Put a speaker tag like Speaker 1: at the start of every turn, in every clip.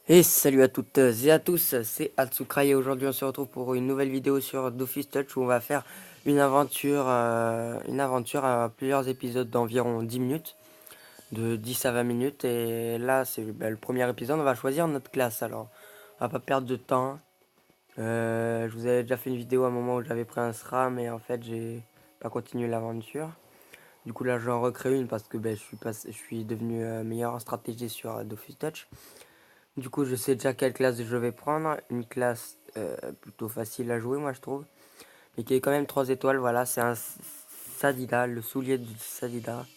Speaker 1: Et salut à toutes et à tous, c'est Atsukrai et aujourd'hui on se retrouve pour une nouvelle vidéo sur Dofus Touch où on va faire une aventure à plusieurs épisodes d'environ 10 minutes, de 10 à 20 minutes. Et là c'est le premier épisode, on va choisir notre classe. Alors on va pas perdre de temps. Je vous avais déjà fait une vidéo à un moment où j'avais pris un SRAM mais en fait j'ai pas continué l'aventure. Du coup là j'en recrée une parce que je suis devenu meilleur en stratégie sur Dofus Touch. Du coup, je sais déjà quelle classe je vais prendre. Une classe plutôt facile à jouer, moi, je trouve. Mais qui est quand même 3 étoiles. Voilà, c'est un Sadida, le soulier du Sadida.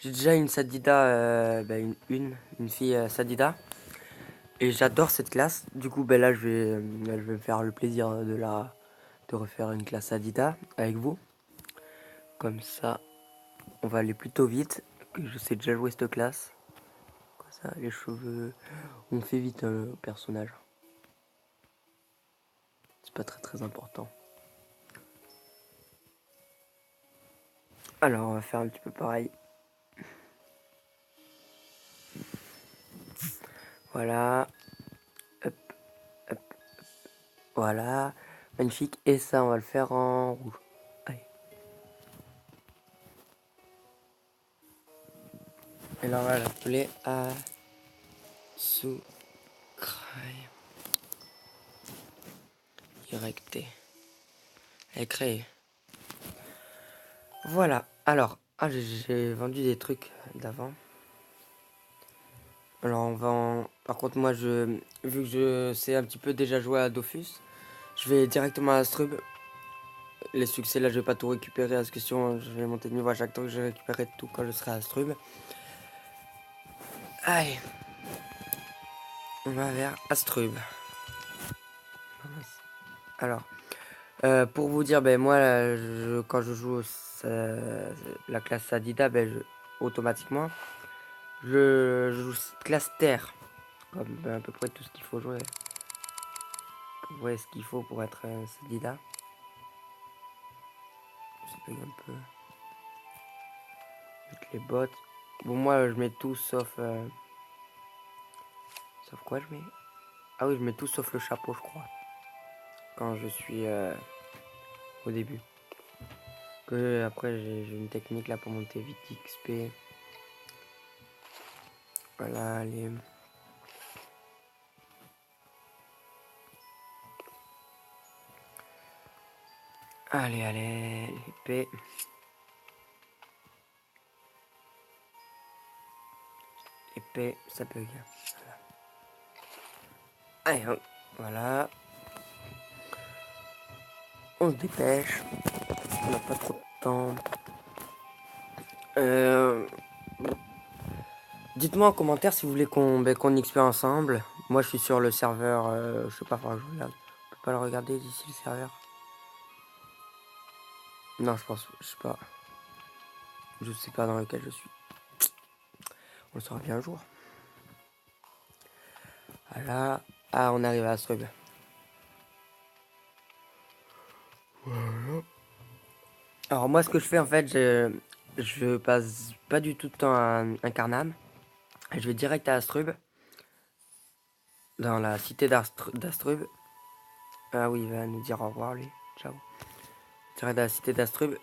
Speaker 1: J'ai déjà une Sadida, une fille Sadida. Et j'adore cette classe. Du coup, là, je vais me faire le plaisir de refaire une classe Sadida avec vous. Comme ça, on va aller plutôt vite. Que je sais déjà jouer cette classe. Comme ça, les cheveux. On fait vite le personnage. C'est pas très très important. Alors, on va faire un petit peu pareil. Voilà. Hop, hop, voilà. Magnifique. Et ça, on va le faire en rouge. Allez. Et là, on va l'appeler Atsukai. Directé. Elle est créée. Voilà. Alors, j'ai vendu des trucs d'avant. Alors, on va en... Par contre, vu que je sais un petit peu déjà jouer à Dofus, je vais directement à Astrub. Les succès, là, je vais pas tout récupérer à cette question. Je vais monter de niveau à chaque temps que je récupérerai tout quand je serai à Astrub. Allez. On va vers Astrub. Alors, pour vous dire, moi, quand je joue la classe Sadida, automatiquement, je joue classe Terre. Comme à peu près tout ce qu'il faut jouer. Ouais, ce qu'il faut pour être Sadida. Je sais un peu. Mettre les bottes. Bon, moi, je mets tout sauf... Sauf quoi je mets? Ah oui, je mets tout sauf le chapeau, je crois. Quand je suis au début. Que après, j'ai une technique là pour monter vite XP. Voilà, allez. Allez, allez, l'épée. Épée, ça bug. Voilà. Allez, hop, voilà. On se dépêche. On n'a pas trop de temps. Euh, Dites-moi en commentaire si vous voulez qu'on XP ensemble. Moi, je suis sur le serveur. Je sais pas, faudra que je regarde. On peut pas le regarder d'ici le serveur. Non, je sais pas. Je sais pas dans lequel je suis. On le saura bien un jour. Voilà. Ah, on arrive à Astrub. Voilà. Alors moi, ce que je fais en fait, je passe pas du tout de temps à Incarnam. Je vais direct à Astrub. Dans la cité d'Astrub. Ah oui, il va nous dire au revoir lui. Ciao. Direct à la cité d'Astrub.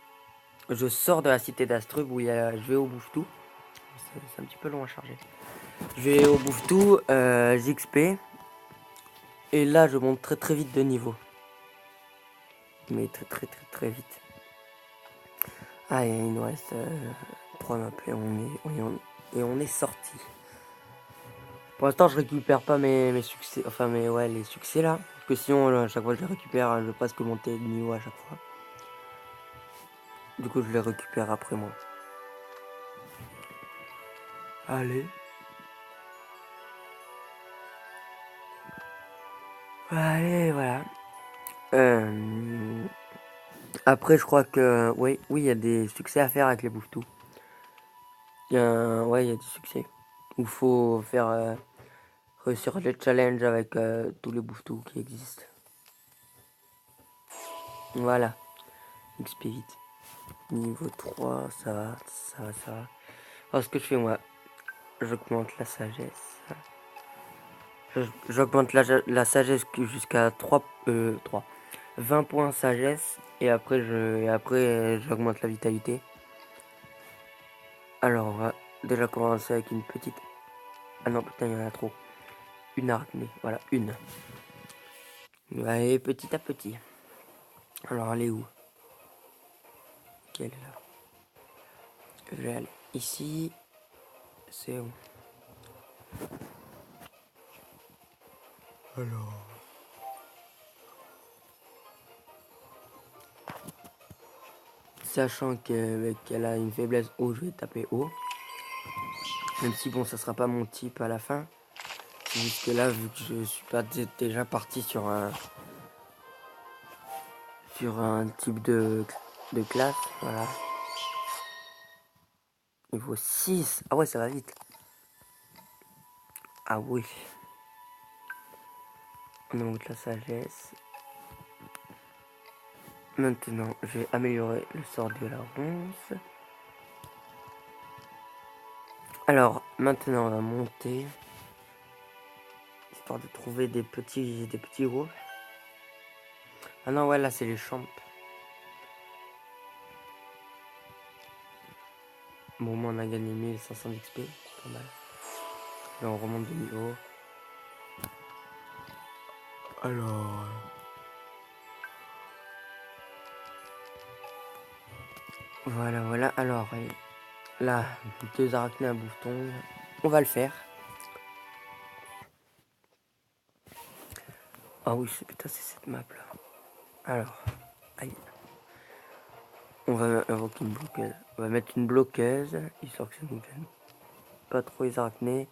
Speaker 1: Je sors de la cité d'Astrub où je vais au Bouffetou. C'est un petit peu long à charger. Je vais au Bouffetou, XP. Et là, je monte très très vite de niveau. Mais très très très très vite. Ah, et il nous reste 3 maps et on est sorti. Pour l'instant, je récupère pas mes succès. Enfin, les succès là. Parce que sinon, à chaque fois que je les récupère, je vais presque monter de niveau à chaque fois. Du coup, je les récupère après moi. Allez. Allez, voilà. Après, je crois que... Oui, il y a des succès à faire avec les bouffetous. Ouais, il y a des succès. Il faut faire... réussir le challenge avec tous les bouffetous qui existent. Voilà. XP vite. Niveau 3, ça va, ça va, ça va. Alors, ce que je fais, moi, j'augmente la sagesse. J'augmente la sagesse jusqu'à 20 points sagesse. Et après, j'augmente la vitalité. Alors, on va déjà commencer avec une petite... Ah non, putain, il y en a trop. Une arachnée, voilà, une. On va aller petit à petit. Alors, elle est où? Ok, elle est là. Je vais aller ici. C'est où? Alors... Sachant qu'elle a une faiblesse haut, je vais taper haut. Même si bon, ça sera pas mon type à la fin. C'est juste que là, vu que je suis pas déjà parti sur un type de classe, voilà. Niveau 6. Ah ouais, ça va vite. Ah oui. On augmente la sagesse. Maintenant, je vais améliorer le sort de la ronce. Alors, maintenant, on va monter. Histoire de trouver des petits roues. Ah non, ouais, là, c'est les champs. Bon, au moins, on a gagné 1500 XP. C'est pas mal. Là, on remonte de niveau. Alors... Voilà, voilà. Alors, là, 2 arachnées à bouton. On va le faire. Ah oui, putain, c'est cette map là. Alors, aïe. On va invoquer une bloqueuse. On va mettre une bloqueuse, histoire que ça nous gêne pas trop les arachnées.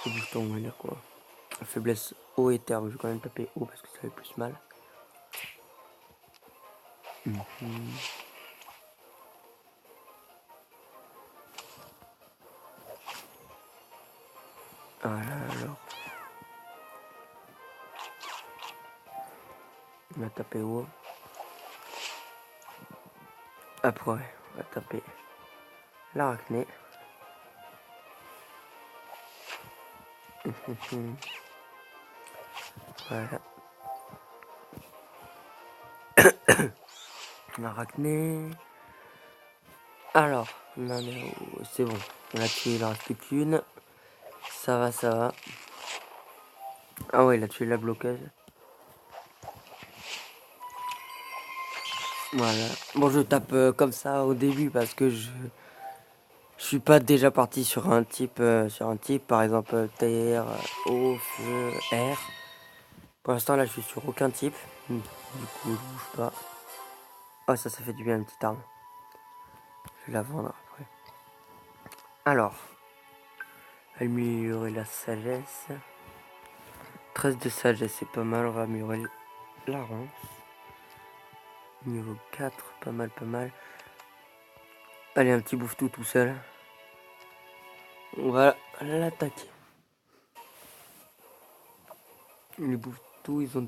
Speaker 1: Le bouton, on va dire quoi. Faiblesse haut et terre. Je vais quand même taper haut parce que ça fait plus mal. Voilà, alors. On va taper haut. Après, on va taper l'arachné. Voilà. L'arachné. Alors, c'est bon. On a tué, il en reste plus qu'une. Ça va, ça va. Ah ouais, il a tué la bloqueuse. Voilà. Bon, je tape comme ça au début parce que je suis pas déjà parti sur un type, par exemple terre, eau, feu, air. Pour l'instant, là, je suis sur aucun type. Du coup, je bouge pas. Oh, ça fait du bien, une petite arme. Je vais la vendre après. Alors, améliorer la sagesse. 13 de sagesse, c'est pas mal. On va améliorer la ronce. Niveau 4, pas mal, pas mal. Allez, un petit bouffe-tout tout seul. On va l'attaquer. Les bouffe-tout, ils ont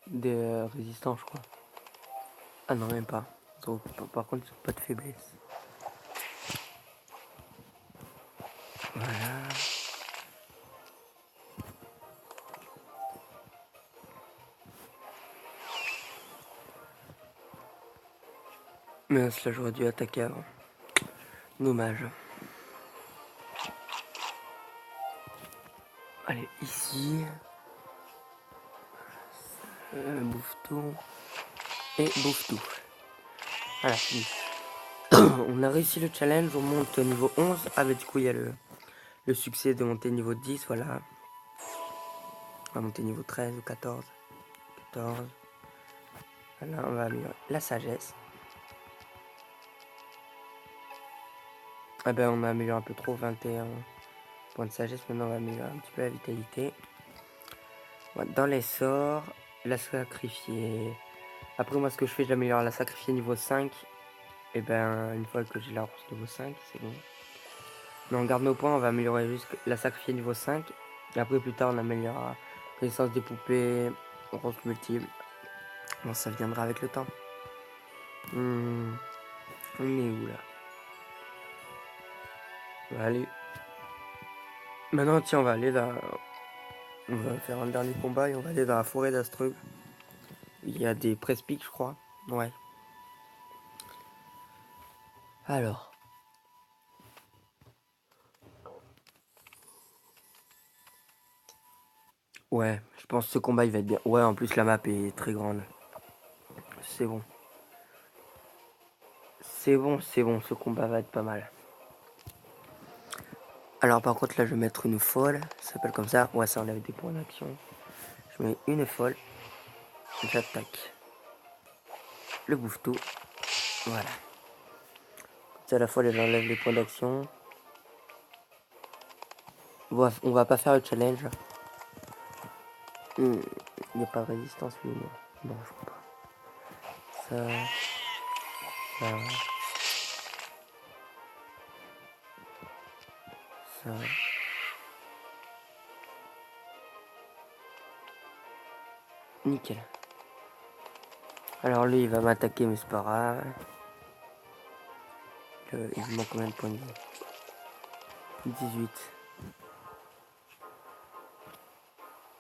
Speaker 1: des résistants, je crois. Ah non, même pas. Par contre, ils ont pas de faiblesse. Voilà. Mais cela, j'aurais dû attaquer avant. Dommage. Allez, ici. Bouffe-tout. Et bouffe-tout. Voilà, fini. On a réussi le challenge, on monte au niveau 11. Ah bah du coup il y a le succès de monter niveau 10, voilà. On va monter niveau 13 ou 14. 14. Voilà, on va améliorer la sagesse. Ah ben on a amélioré un peu trop, 21 points de sagesse. Maintenant on va améliorer un petit peu la vitalité. Voilà, dans les sorts, la sacrifier. Après moi ce que je fais, j'améliore la sacrifier niveau 5. Et ben une fois que j'ai la ronce niveau 5, c'est bon. Mais on garde nos points, on va améliorer juste la sacrifier niveau 5. Et après plus tard on améliorera connaissance des poupées, ronce multiple. Bon, ça viendra avec le temps. On est où là? On va aller. Maintenant tiens, on va aller là. On va faire un dernier combat et on va aller dans la forêt d'Astreux. Il y a des presse-pics, je crois. Ouais. Alors. Ouais, je pense que ce combat il va être bien. Ouais, en plus la map est très grande. C'est bon. C'est bon, ce combat va être pas mal. Alors par contre là je vais mettre une folle. Ça s'appelle comme ça. Ouais, ça enlève des points d'action. Je mets une folle. J'attaque. Le bouffe-tout. Voilà. C'est à la fois elle enlève les points d'action. Bref, on va pas faire le challenge. Il n'y a pas de résistance lui, non. Non, je crois pas. Ça. Ça. Ça. Nickel. Alors lui il va m'attaquer mais c'est pas grave. Il me manque combien de points de vie? 18.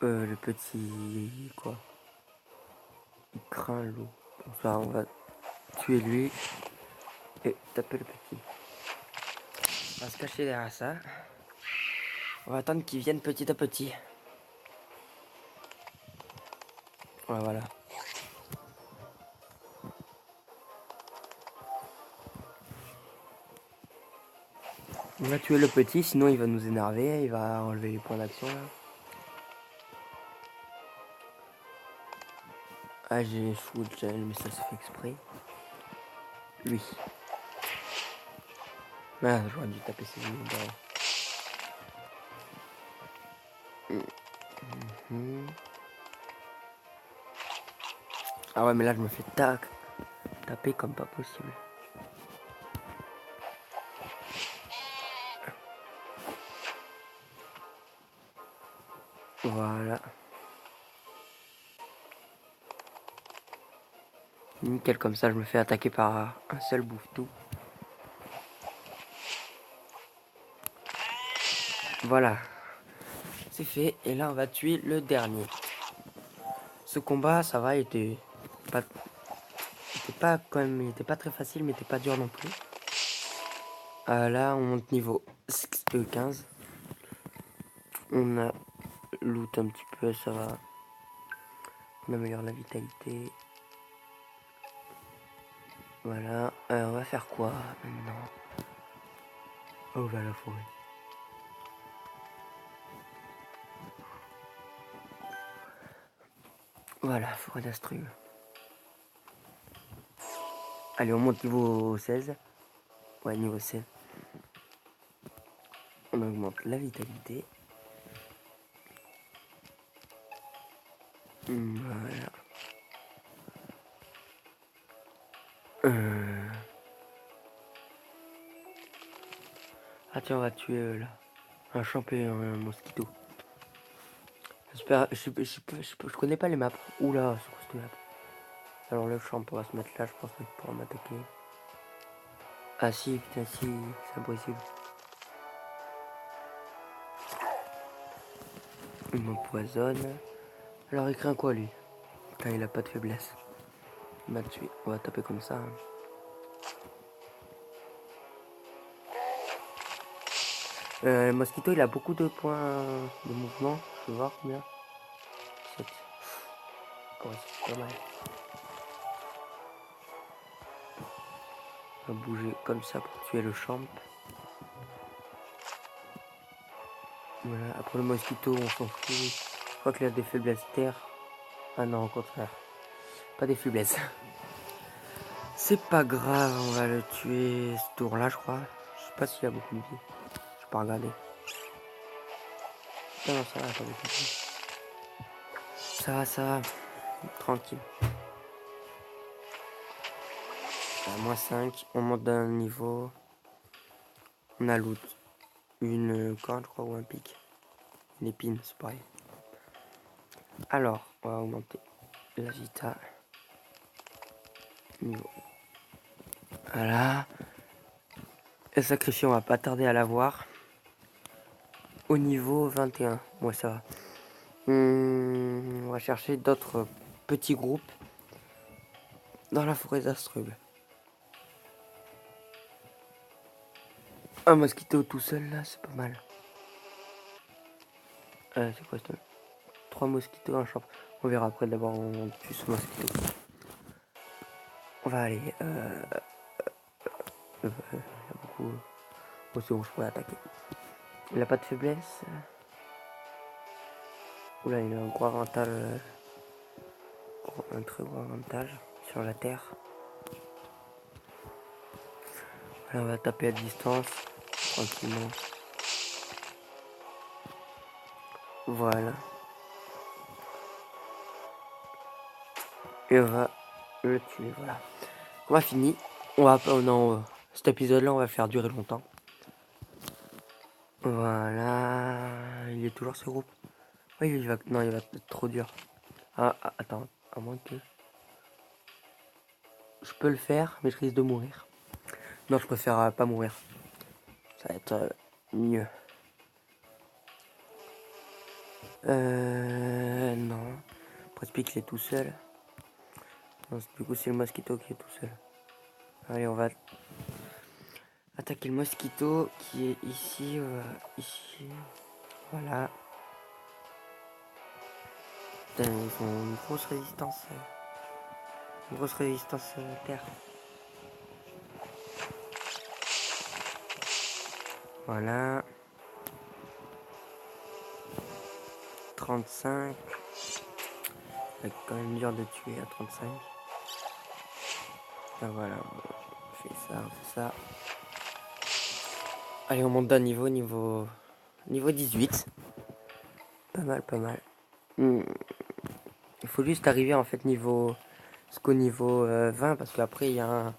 Speaker 1: Le petit... quoi? Il craint l'eau. Enfin, on va tuer lui et taper le petit. On va se cacher derrière ça. On va attendre qu'il vienne petit à petit. Ouais, voilà. On va tuer le petit, sinon il va nous énerver, il va enlever les points d'action là. Ah, j'ai échoué le gel, mais ça se fait exprès. Lui. Ah, j'aurais dû taper ses yeux derrière. Ah ouais, mais là je me fais taper comme pas possible. Voilà. Nickel, comme ça je me fais attaquer par un seul bouffe-tout. Voilà. C'est fait. Et là on va tuer le dernier. Ce combat, ça va, il était il était pas très facile, mais il était pas dur non plus. Là on monte niveau 15. On a loot un petit peu, ça va. On améliore la vitalité. Voilà. On va faire quoi maintenant? On va à la forêt. Voilà, forêt d'Astrum. Allez, on monte niveau 16. Ouais, niveau 16. On augmente la vitalité. Voilà. Ah tiens, on va tuer là. Un champignon, un mosquito. J'espère, je connais pas les maps. Oula, c'est quoi cette map? Alors le champ, on va se mettre là, je pense qu'il pourra m'attaquer. Ah si, putain, si, c'est impossible. Il m'empoisonne. Alors il craint quoi lui? Putain, il a pas de faiblesse. Il m'a tué. On va taper comme ça. Le mosquito, il a beaucoup de points de mouvement. Je vais voir combien. 7. Ouais, c'est pas mal. On va bouger comme ça pour tuer le champ. Voilà, après le mosquito, on s'en fout. Je crois qu'il a des faiblesses terre. Ah non, au contraire. Pas des faiblesses. C'est pas grave, on va le tuer ce tour-là, je crois. Je sais pas s'il a beaucoup de vie. Je peux pas regarder. Non, non, ça va, pas beaucoup de vie. Ça va. Tranquille. Moins 5, on monte d'un niveau. On a loot. Une corde, je crois, ou un pic. Une épine, c'est pareil. Alors, on va augmenter la vita. Niveau. Voilà. Le sacrifié, on va pas tarder à l'avoir. Au niveau 21. Ouais, ça va. On va chercher d'autres petits groupes dans la forêt d'Astrub. Un mosquito tout seul là, c'est pas mal. C'est quoi ça? 3 mosquitos, un champ. On verra après, d'abord on tue ce mosquito. On va aller. Il y a beaucoup. Oh, c'est bon, je pourrais attaquer. Il a pas de faiblesse. Oula, il a un gros avantage. Un très gros avantage sur la terre. Là, on va taper à distance. Tranquillement. Voilà. Et on va le tuer, voilà. On va finir. On va pas. Non, cet épisode-là, on va le faire durer longtemps. Voilà. Il est toujours ce groupe. Oui, il va. Non, il va être trop dur. Attends. À moins que. Je peux le faire, mais je risque de mourir. Non, je préfère pas mourir. Ça va être mieux. Non. Presque il est tout seul. Non, du coup, c'est le mosquito qui est tout seul. Allez, on va attaquer le mosquito qui est ici. Ici. Voilà. Putain, ils ont une grosse résistance. Une grosse résistance terre. Voilà. 35. C'est quand même dur de tuer à 35. Ben voilà, on fait ça. Allez, on monte d'un niveau 18. Pas mal. Il faut juste arriver en fait jusqu'au niveau 20 parce qu'après il y a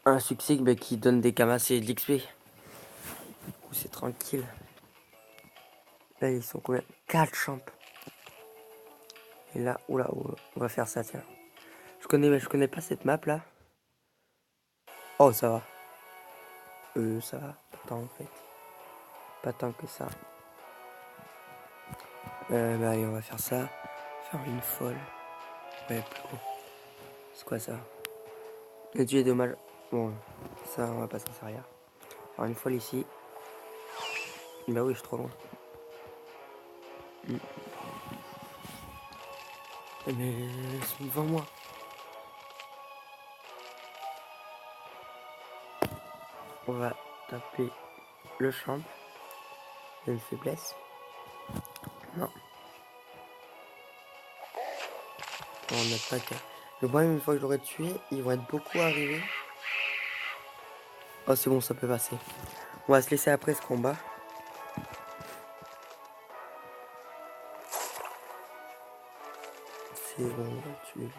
Speaker 1: un succès qui donne des camas et de l'XP. Du coup c'est tranquille. Là ils sont combien? 4 champs. Et là, oula, on va faire ça, tiens. Je connais pas cette map là. Oh, ça va. Ça va. Pas tant en fait. Pas tant que ça. Bah allez, on va faire ça. Faire une folle. Ouais, plus gros. C'est quoi ça? Le dieu est dommage. Bon, ça, on va pas s'en servir. Faire une folle ici. Bah oui, je suis trop loin. Mais ils sont devant moi. On va taper le champ. Il y a une faiblesse. Non. On attaque. Le problème, une fois que je l'aurai tué, ils vont être beaucoup arrivés. Oh, c'est bon, ça peut passer. On va se laisser après ce combat. C'est bon, on va tuer.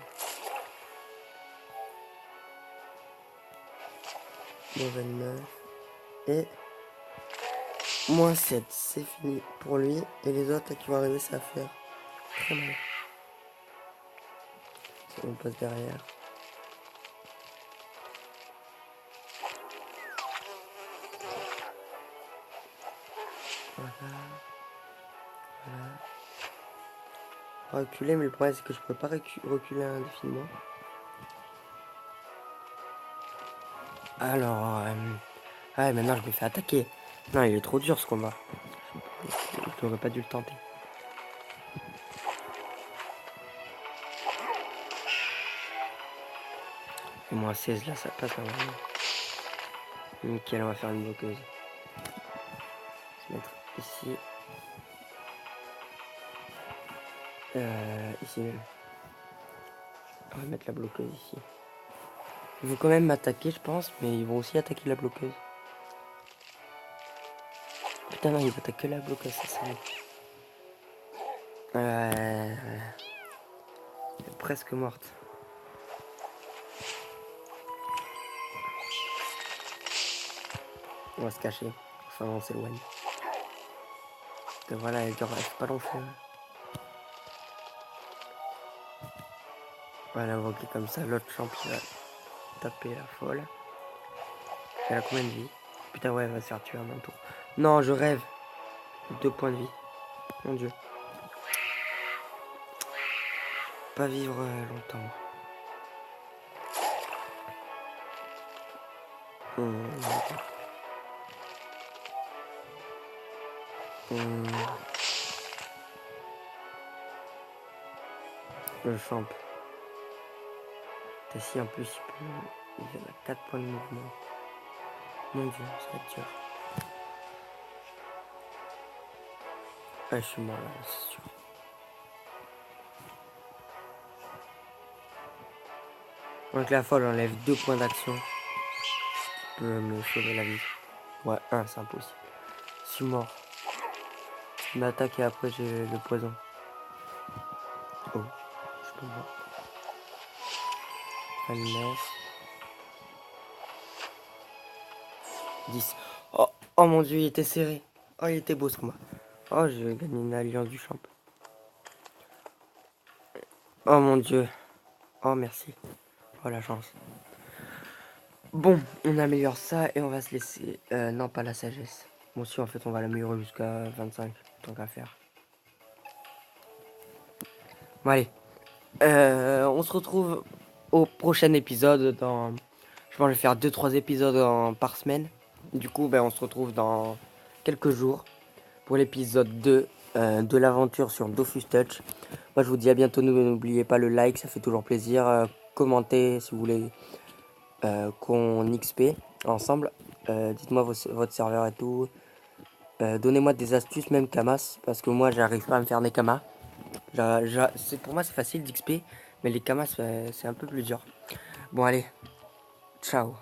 Speaker 1: Moins 29. Et moins 7. C'est fini pour lui. Et les autres qui vont arriver, ça va faire très mal. On passe derrière. Voilà. Reculer, mais le problème c'est que je peux pas reculer indéfiniment. Alors, ouais, maintenant je me fais attaquer. Non, il est trop dur ce combat. Je n'aurais pas dû le tenter. Et moins 16 là, ça passe normalement. Nickel, on va faire une bloqueuse. Se mettre ici. Ici même. On va mettre la bloqueuse ici. Ils vont quand même m'attaquer, je pense, mais ils vont aussi attaquer la bloqueuse. Putain, non, ils vont attaquer la bloqueuse, ça c'est. Elle est presque morte. On va se cacher. Enfin, on s'éloigne. Voilà, elle reste pas long feu. Voilà, on va cliquer comme ça. L'autre champion va taper la folle. Elle a combien de vie? Putain, ouais, elle va se faire tuer à mon tour. Non, je rêve. 2 points de vie. Mon dieu. pas vivre longtemps. Hum, hum, le champ. T'as si en plus il a 4 points de mouvement. Mon dieu, ça va être dur. Ah, je suis mort là, c'est sûr. Donc la folle enlève 2 points d'action. Peut me sauver la vie. Ouais, 1, c'est impossible. Je suis mort. Il m'attaque et après j'ai le poison. Oh, je peux voir. Finesse. 10. Oh, oh mon dieu, il était serré. Oh, il était beau ce combat. Oh, j'ai gagné une alliance du champ. Oh mon dieu. Oh, merci. Oh, la chance. Bon, on améliore ça et on va se laisser... non, pas la sagesse. Bon, si, en fait, on va l'améliorer jusqu'à 25. Tant qu'à faire. Bon, allez. On se retrouve au prochain épisode dans... Je pense que je vais faire 2-3 épisodes par semaine. Du coup, ben, on se retrouve dans quelques jours pour l'épisode 2 de l'aventure sur Dofus Touch. Moi, je vous dis à bientôt. N'oubliez pas le like, ça fait toujours plaisir. Commentez si vous voulez qu'on XP ensemble. Dites-moi votre serveur et tout. Donnez-moi des astuces, même Kamas, parce que moi, j'arrive pas à me faire des Kamas. Pour moi, c'est facile d'XP, mais les Kamas, c'est un peu plus dur. Bon, allez, ciao.